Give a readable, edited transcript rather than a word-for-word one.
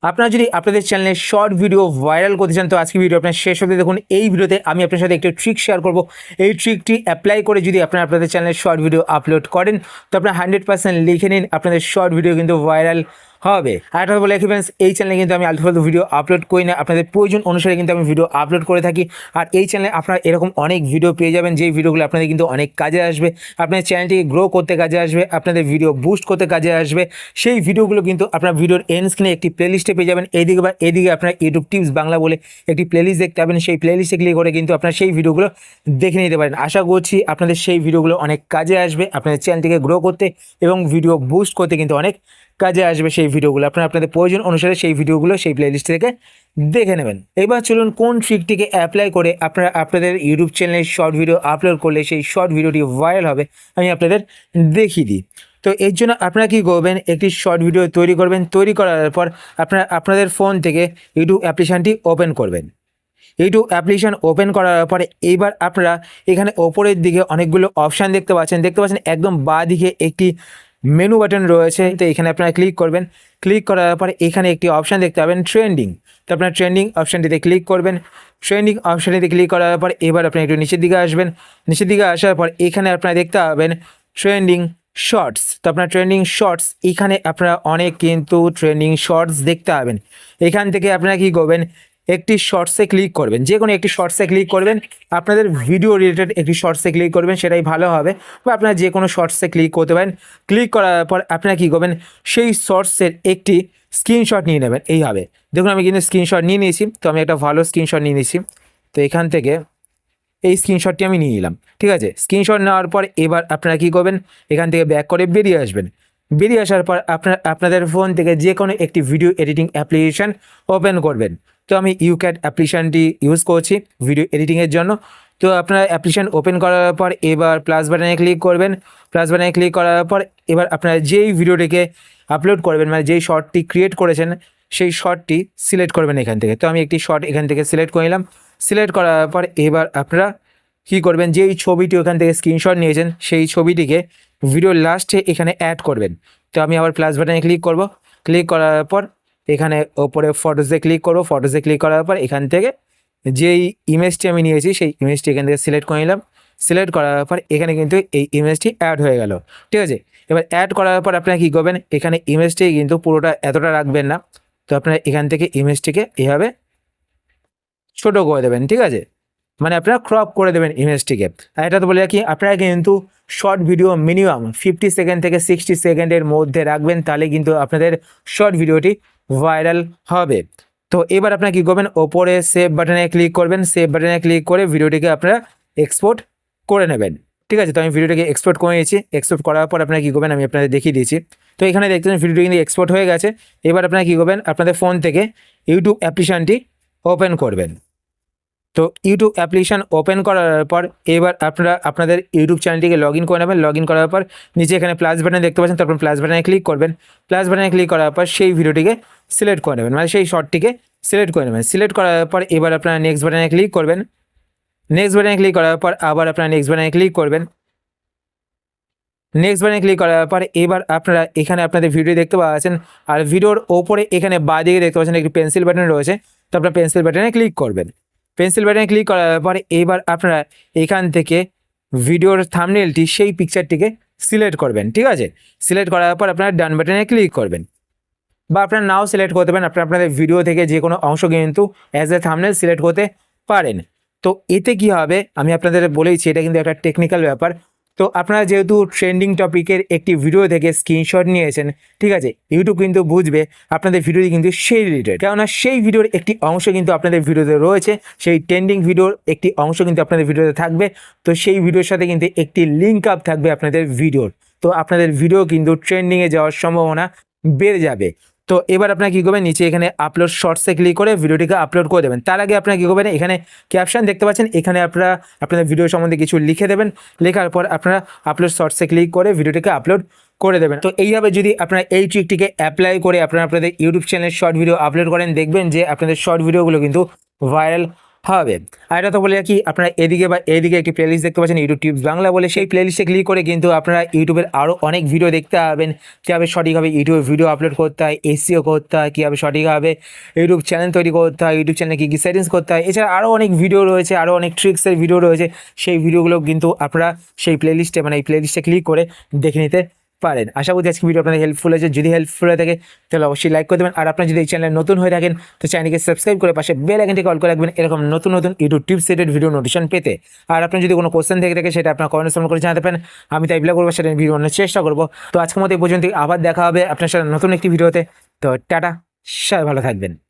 আপনারা যদি আপনাদের চ্যানেলে শর্ট ভিডিও ভাইরাল করতে চান তো আজকে ভিডিও আপনার শেষ অবধি দেখুন। এই ভিডিওতে আমি আপনার সাথে একটা ট্রিক শেয়ার করব। এই ট্রিকটি অ্যাপ্লাই করে যদি আপনারা আপনাদের চ্যানেলে শর্ট ভিডিও আপলোড করেন তো আপনার 100% লিখে নিন আপনাদের শর্ট ভিডিও কিন্তু ভাইরাল হবে। আর একটা বলে রাখি ফ্রেন্ডস, এই চ্যানেলে কিন্তু আমি আলতু ফালতু ভিডিও আপলোড করি না, আপনাদের প্রয়োজন অনুসারে কিন্তু আমি ভিডিও আপলোড করে থাকি। আর এই চ্যানেলে আপনারা এরকম অনেক ভিডিও পেয়ে যাবেন যেই ভিডিওগুলো আপনাদের কিন্তু অনেক কাজে আসবে, আপনাদের চ্যানেলটিকে গ্রো করতে কাজে আসবে, আপনাদের ভিডিও বুস্ট করতে কাজে আসবে। সেই ভিডিওগুলো কিন্তু আপনার ভিডিওর এন্ড স্ক্রিনে একটি প্লেলিস্টে পেয়ে যাবেন। এইদিকে বা এদিকে আপনার ইউটিউব টিপস বাংলা বলে একটি প্লেলিস্ট দেখতে পাবেন, সেই প্লেলিস্টে ক্লিক করে কিন্তু আপনার সেই ভিডিওগুলো দেখে নিতে পারেন। আশা করছি আপনাদের সেই ভিডিওগুলো অনেক কাজে আসবে, আপনাদের চ্যানেলটিকে গ্রো করতে এবং ভিডিও বুস্ট করতে কিন্তু অনেক কাজে আসবে সেই ভিডিওগুলো। আপনারা আপনাদের প্রয়োজন অনুসারে সেই ভিডিওগুলো সেই প্লেলিস্ট থেকে দেখে নেবেন। এবার চলুন কোন ট্রিকটিকে অ্যাপ্লাই করে আপনারা আপনাদের ইউটিউব চ্যানেলে শর্ট ভিডিও আপলোড করলে সেই শর্ট ভিডিওটি ভাইরাল হবে আমি আপনাদের দেখিয়ে দিই। তো এর জন্য আপনারা কী করবেন, একটি শর্ট ভিডিও তৈরি করবেন। তৈরি করার পর আপনারা আপনাদের ফোন থেকে ইউটিউব অ্যাপ্লিকেশানটি ওপেন করবেন। ইউটিউব অ্যাপ্লিকেশান ওপেন করার পরে এইবার আপনারা এখানে ওপরের দিকে অনেকগুলো অপশান দেখতে পাচ্ছেন একদম বাঁ দিকে একটি মেনু বাটন রয়েছে। তো এখানে আপনারা ক্লিক করবেন। ক্লিক করার পরে এখানে একটি অপশান দেখতে পাবেন ট্রেন্ডিং। তো আপনারা ট্রেন্ডিং অপশানটিতে ক্লিক করবেন। ট্রেন্ডিং অপশানটিতে ক্লিক করার পর এবার আপনি একটু নিচের দিকে আসবেন। নিচের দিকে আসার পর এখানে আপনারা দেখতে পাবেন ট্রেন্ডিং শর্টস। তো আপনার ট্রেন্ডিং শর্টস, এখানে আপনারা অনেক কিন্তু ট্রেন্ডিং শর্টস দেখতে পাবেন। এখান থেকে আপনারা কী করবেন, একটি শর্টসে ক্লিক করবেন, যে কোনো একটি শর্টসে ক্লিক করবেন। আপনাদের ভিডিও রিলেটেড একটি শর্টসে ক্লিক করবেন, সেটাই ভালো হবে। বা আপনারা যে কোনো শর্টসে ক্লিক করতে পারেন। ক্লিক করার পর আপনারা কী করবেন, সেই শর্টসের একটি স্ক্রিনশট নিয়ে নেবেন। এইভাবে দেখুন আমি কিন্তু স্ক্রিনশট নিয়ে নিয়েছি। তো আমি একটা ভালো স্ক্রিনশট নিয়ে নিয়েছি। তো এখান থেকে এই স্ক্রিনশটটি আমি নিয়ে নিলাম, ঠিক আছে। স্ক্রিনশট নেওয়ার পর এবার আপনারা কী করবেন, এখান থেকে ব্যাক করে বেরিয়ে আসবেন। বেরিয়ে আসার পর আপনাদের ফোন থেকে যে কোনো একটি ভিডিও এডিটিং অ্যাপ্লিকেশান ওপেন করবেন। তো আমি ইউক্যাট অ্যাপ্লিকেশানটি ইউজ করছি ভিডিও এডিটিংয়ের জন্য। তো আপনারা অ্যাপ্লিকেশান ওপেন করার পর এবার প্লাস বাটনে ক্লিক করবেন। প্লাস বাটনে ক্লিক করার পর এবার আপনারা যেই ভিডিওটিকে আপলোড করবেন, মানে যেই শর্টটি ক্রিয়েট করেছেন সেই শর্টটি সিলেক্ট করবেন এখান থেকে। তো আমি একটি শর্ট এখান থেকে সিলেক্ট করে নিলাম। সিলেক্ট করার পর এবার আপনারা কী করবেন, যেই ছবিটি ওখান থেকে স্ক্রিনশট নিয়েছেন সেই ছবিটিকে ভিডিওর লাস্টে এখানে অ্যাড করবেন। তো আমি আবার প্লাস বাটনে ক্লিক করব। ক্লিক করার পর এখানে ওপরে ফটোসে ক্লিক করব। ফটোসে ক্লিক করার পর এখান থেকে যেই ইমেজটি আমি নিয়েছি সেই ইমেজটি এখান থেকে সিলেক্ট করে নিলাম। সিলেক্ট করার পর এখানে কিন্তু এই ইমেজটি অ্যাড হয়ে গেল, ঠিক আছে। এবার অ্যাড করার পর আপনারা কী করবেন, এখানে ইমেজটি কিন্তু পুরোটা এতটা রাখবেন না। তো আপনারা এখান থেকে ইমেজটিকে এভাবে ছোটো করে দেবেন, ঠিক আছে। মানে আপনারা ক্রপ করে দেবেন ইমেজটিকে। আর এটা তো বলে রাখি, আপনারা কিন্তু শর্ট ভিডিও মিনিমাম 50 সেকেন্ড থেকে 60 সেকেন্ডের মধ্যে রাখবেন, তাহলে কিন্তু আপনাদের শর্ট ভিডিওটি ভাইরাল হবে। তো এবার আপনারা কী করবেন, ওপরে সেভ বাটনে ক্লিক করবেন। সেভ বাটনে ক্লিক করে ভিডিওটিকে আপনারা এক্সপোর্ট করে নেবেন, ঠিক আছে। তো আমি ভিডিওটিকে এক্সপোর্ট করে নিয়েছি। এক্সপোর্ট করার পর আপনারা কী করবেন আমি আপনাদের দেখিয়ে দিয়েছি। তো এখানে দেখছেন ভিডিওটি কিন্তু এক্সপোর্ট হয়ে গেছে। এবার আপনারা কী করবেন, আপনাদের ফোন থেকে ইউটিউব অ্যাপ্লিকেশানটি ওপেন করবেন। তো ইউটিউব অ্যাপ্লিকেশান ওপেন করার পর এবার আপনারা আপনাদের ইউটিউব চ্যানেলটিকে লগ ইন করে নেবেন। লগ ইন করার পর নিচে এখানে প্লাস বাটন দেখতে পাচ্ছেন, তারপর প্লাস বাটনে ক্লিক করবেন। প্লাস বাটনে ক্লিক করার পর সেই ভিডিওটিকে সিলেক্ট করে নেবেন, মানে সেই শর্টটিকে সিলেক্ট করে নেবেন। সিলেক্ট করার পর এবার আপনারা নেক্সট বাটনে ক্লিক করবেন। নেক্সট বাটনে ক্লিক করার পর আবার আপনারা নেক্সট বাটনে ক্লিক করবেন। নেক্সট বাটনে ক্লিক করার পর এবার আপনারা এখানে আপনাদের ভিডিও দেখতে পাচ্ছেন। আর ভিডিওর ওপরে এখানে বাঁ দিকে দেখতে পাচ্ছেন একটি পেন্সিল বাটন রয়েছে। তো আপনারা পেন্সিল বাটনে ক্লিক করবেন। পেন্সিল বাটনে ক্লিক করার পরে এবার আপনারা এখান থেকে ভিডিওর থাম্বনেলটি সেই পিকচারটিকে সিলেক্ট করবেন, ঠিক আছে। সিলেক্ট করার পর আপনারা ডান বাটনে ক্লিক করবেন, বা আপনারা নাও সিলেক্ট করতে পারেন। আপনারা আপনাদের ভিডিও থেকে যে কোনো অংশ কিন্তু অ্যাজ এ থাম্বনেল সিলেক্ট করতে পারেন। তো এতে কি হবে আমি আপনাদের বলেইছি, এটা কিন্তু একটা টেকনিক্যাল ব্যাপার। তো আপনারা যেহেতু ট্রেন্ডিং টপিকের একটি ভিডিও থেকে স্ক্রিনশট নিয়েছেন, ঠিক আছে, ইউটিউব কিন্তু বুঝবে আপনাদের ভিডিওটি কিন্তু সেই রিলেটেড, কেননা সেই ভিডিওর একটি অংশ কিন্তু আপনাদের ভিডিওতে রয়েছে, সেই ট্রেন্ডিং ভিডিওর একটি অংশ কিন্তু আপনাদের ভিডিওতে থাকবে। তো সেই ভিডিওর সাথে কিন্তু একটি লিঙ্ক আপ থাকবে আপনাদের ভিডিওর। তো আপনাদের ভিডিও কিন্তু ট্রেন্ডিংয়ে যাওয়ার সম্ভাবনা বেড়ে যাবে। তো এবার আপনারা কী করবেন, নিচে এখানে আপলোড শর্টসে ক্লিক করে ভিডিওটিকে আপলোড করে দেবেন। তার আগে আপনারা কী করবেন, এখানে ক্যাপশন দেখতে পাচ্ছেন, এখানে আপনারা আপনাদের ভিডিও সম্বন্ধে কিছু লিখে দেবেন। লেখার পর আপনারা আপলোড শর্টসে ক্লিক করে ভিডিওটিকে আপলোড করে দেবেন। তো এইভাবে যদি আপনারা এই ট্রিকটিকে অ্যাপ্লাই করে আপনারা আপনাদের ইউটিউব চ্যানেলে শর্ট ভিডিও আপলোড করেন, দেখবেন যে আপনাদের শর্ট ভিডিওগুলো কিন্তু ভাইরাল হবে। আর এটা তো বলে রাখি, আপনারা এদিকে বা এইদিকে একটি প্লেলিস্ট দেখতে পাচ্ছেন ইউটিউব টিপস বাংলা বলে, সেই প্লেলিস্টে ক্লিক করে কিন্তু আপনারা ইউটিউবের আরও অনেক ভিডিও দেখতে পাবেন, কীভাবে সঠিকভাবে ইউটিউবে ভিডিও আপলোড করতে হয়, এসইও করতে হয়, কীভাবে সঠিকভাবে ইউটিউব চ্যানেল তৈরি করতে হয়, ইউটিউব চ্যানেলে কী কী সেটিংস করতে হয়, এছাড়া আরও অনেক ভিডিও রয়েছে, আরও অনেক ট্রিক্সের ভিডিও রয়েছে। সেই ভিডিওগুলো কিন্তু আপনারা সেই প্লেলিস্টে মানে এই প্লেলিস্টে ক্লিক করে দেখে নিতে পারেন। আশা করছি আজকে ভিডিও আপনাদের হেল্পফুল হয়েছে। যদি হেল্পফুল হয়ে থাকে তাহলে অবশ্যই লাইক করে দেবেন, আর আপনারা যদি এই চ্যানেলে নতুন হয়ে থাকেন তো চ্যানেলকে সাবস্ক্রাইব করে পাশে বেল আইকনটি কল করে রাখবেন এরকম নতুন নতুন ইউটিউব টিপস সেটেড ভিডিও নোটিফিকেশন পেতে। আর আপনার যদি কোনো কোশ্চেন থেকে থাকে সেটা আপনার কমেন্টস করে জানাতে পারেন, আমি তাই রিপ্লাই করবো, সেটা ভিডিও বানানোর চেষ্টা করবো। তো আজকের মতো এই পর্যন্ত, আবার দেখা হবে আপনার সাথে নতুন একটি ভিডিওতে। তো টাটা, সবাই ভালো থাকবেন।